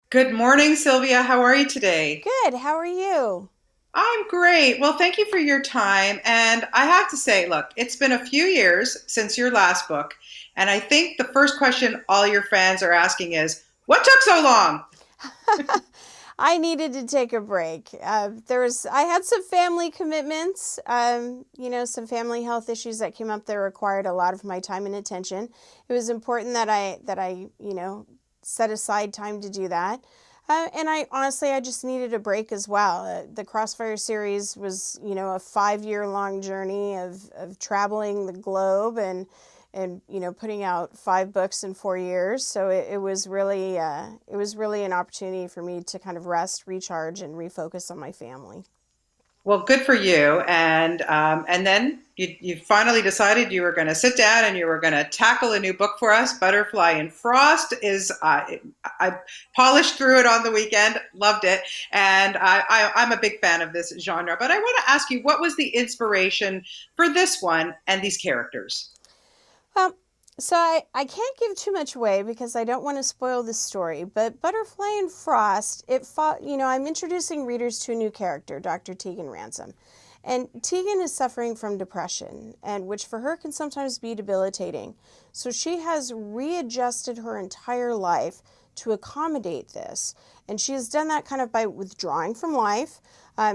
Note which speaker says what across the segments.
Speaker 1: Good morning, Sylvia. How are you today?
Speaker 2: Good. How are you?
Speaker 1: I'm great. Well, thank you for your time. And I have to say, look, it's been a few years since your last book. And I think the first question all your fans are asking is, what took so long?
Speaker 2: I needed to take a break. I had some family commitments, some family health issues that came up that required a lot of my time and attention. It was important that I set aside time to do that. And I honestly, I just needed a break as well. The Crossfire series was, a 5 year long journey of traveling the globe and putting out 5 books in 4 years. So it was really an opportunity for me to kind of rest, recharge, and refocus on my family.
Speaker 1: Well, good for you. And then you finally decided you were going to sit down and you were going to tackle a new book for us. Butterfly and Frost is I polished through it on the weekend, loved it, and I'm a big fan of this genre. But I want to ask you, what was the inspiration for this one and these characters?
Speaker 2: Um, so I can't give too much away because I don't want to spoil the story. But Butterfly and Frost, I'm introducing readers to a new character, Dr. Tegan Ransom. And Tegan is suffering from depression, and which for her can sometimes be debilitating. So she has readjusted her entire life to accommodate this. And she has done that kind of by withdrawing from life.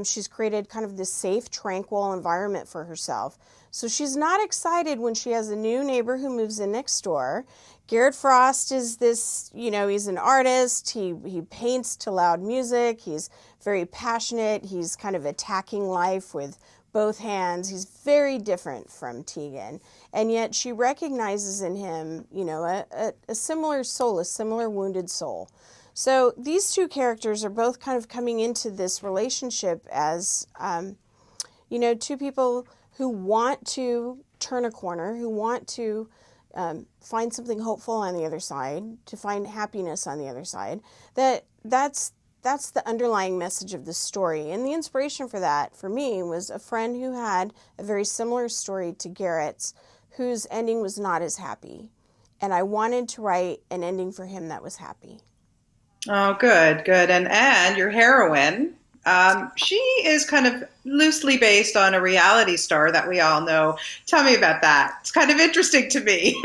Speaker 2: She's created kind of this safe, tranquil environment for herself. So she's not excited when she has a new neighbor who moves in next door. Garrett Frost is this, he's an artist. He paints to loud music. He's very passionate. He's kind of attacking life with both hands. He's very different from Tegan. And yet she recognizes in him, a similar soul, a similar wounded soul. So these two characters are both kind of coming into this relationship as, two people who want to turn a corner, who want to find something hopeful on the other side, to find happiness on the other side. That's the underlying message of the story. And the inspiration for that, for me, was a friend who had a very similar story to Garrett's, whose ending was not as happy. And I wanted to write an ending for him that was happy.
Speaker 1: Oh, good, good. And your heroine, she is kind of loosely based on a reality star that we all know. Tell me about that. It's kind of interesting to me.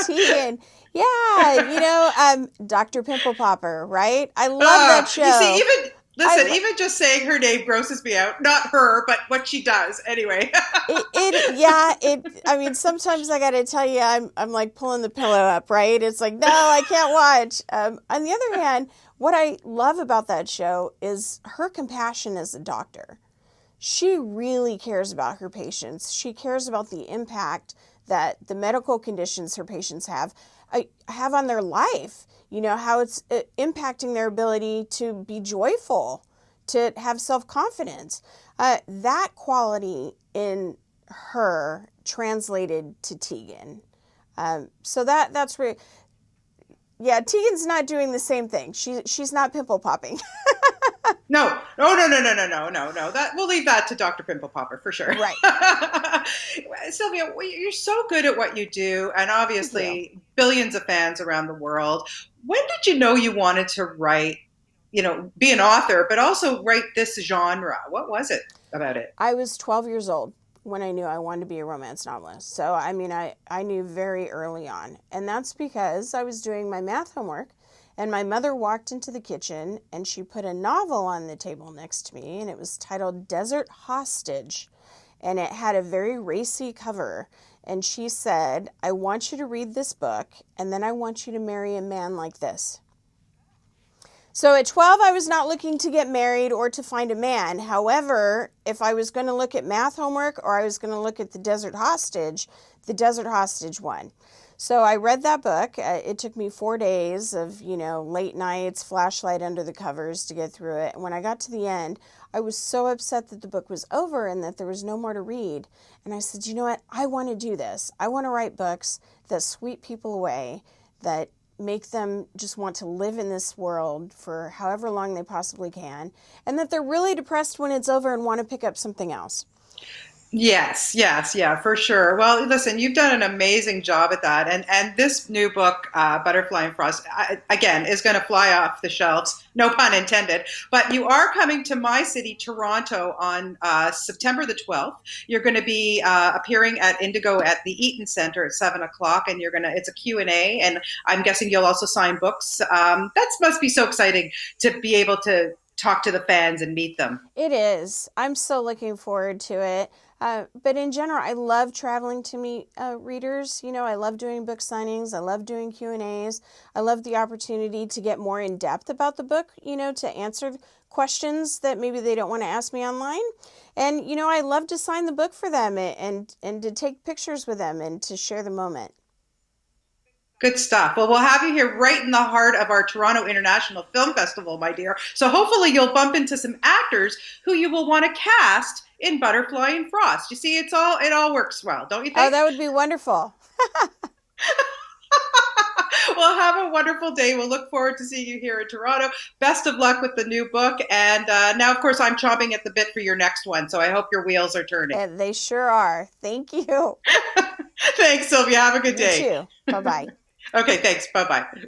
Speaker 2: Tegan. Yeah, Dr. Pimple Popper, right? I love that
Speaker 1: You see,
Speaker 2: show.
Speaker 1: even
Speaker 2: I
Speaker 1: listen, even just saying her name grosses me out. Not her, but what she does. Anyway.
Speaker 2: yeah, I mean, sometimes I got to tell you, I'm like pulling the pillow up, right? It's like, no, I can't watch. On the other hand, what I love about that show is her compassion as a doctor. She really cares about her patients. She cares about the impact that the medical conditions her patients have on their life. How it's impacting their ability to be joyful, to have self-confidence. That quality in her translated to Tegan. So that's where, yeah, Tegan's not doing the same thing. She's not pimple popping.
Speaker 1: No, no, no, no, no, no, no, no, no. That we'll leave that to Dr. Pimple Popper for sure.
Speaker 2: Right.
Speaker 1: Sylvia, well, you're so good at what you do, and
Speaker 2: Thank you.
Speaker 1: obviously billions of fans around the world. When did you know you wanted to write, be an author, but also write this genre? What was it about it?
Speaker 2: I was 12 years old when I knew I wanted to be a romance novelist. So, I mean, I knew very early on. And that's because I was doing my math homework and my mother walked into the kitchen and she put a novel on the table next to me and it was titled Desert Hostage. And it had a very racy cover. And she said, I want you to read this book and then I want you to marry a man like this. So at 12, I was not looking to get married or to find a man. However, if I was going to look at math homework or I was going to look at the Desert Hostage won. So I read that book. It took me 4 days of, late nights, flashlight under the covers to get through it. And when I got to the end, I was so upset that the book was over and that there was no more to read. And I said, you know what? I want to do this. I want to write books that sweep people away, that make them just want to live in this world for however long they possibly can, and that they're really depressed when it's over and want to pick up something else.
Speaker 1: Yes, yes, yeah, for sure. Well, listen, you've done an amazing job at that, and this new book, Butterfly and Frost, again, is going to fly off the shelves. No pun intended. But you are coming to my city, Toronto, on September the 12th. You're going to be appearing at Indigo at the Eaton Center at 7 o'clock, and you're gonna. It's a Q&A, and I'm guessing you'll also sign books. That must be so exciting to be able to talk to the fans and meet them.
Speaker 2: It is. I'm so looking forward to it. But in general, I love traveling to meet readers. You know, I love doing book signings. I love doing Q&As. I love the opportunity to get more in depth about the book, you know, to answer questions that maybe they don't want to ask me online. And, you know, I love to sign the book for them and to take pictures with them and to share the moment.
Speaker 1: Good stuff. Well, we'll have you here right in the heart of our Toronto International Film Festival, my dear. So hopefully you'll bump into some actors who you will want to cast in Butterfly and Frost. You see, it all works well, don't you
Speaker 2: Oh,
Speaker 1: think?
Speaker 2: that would be wonderful.
Speaker 1: Well, have a wonderful day. We'll look forward to seeing you here in Toronto. Best of luck with the new book. And now, of course, I'm chomping at the bit for your next one. So I hope your wheels are turning.
Speaker 2: And they sure are. Thank you.
Speaker 1: Thanks, Sylvia. Have a good
Speaker 2: You
Speaker 1: day.
Speaker 2: too. Bye bye.
Speaker 1: Okay, thanks. Bye bye.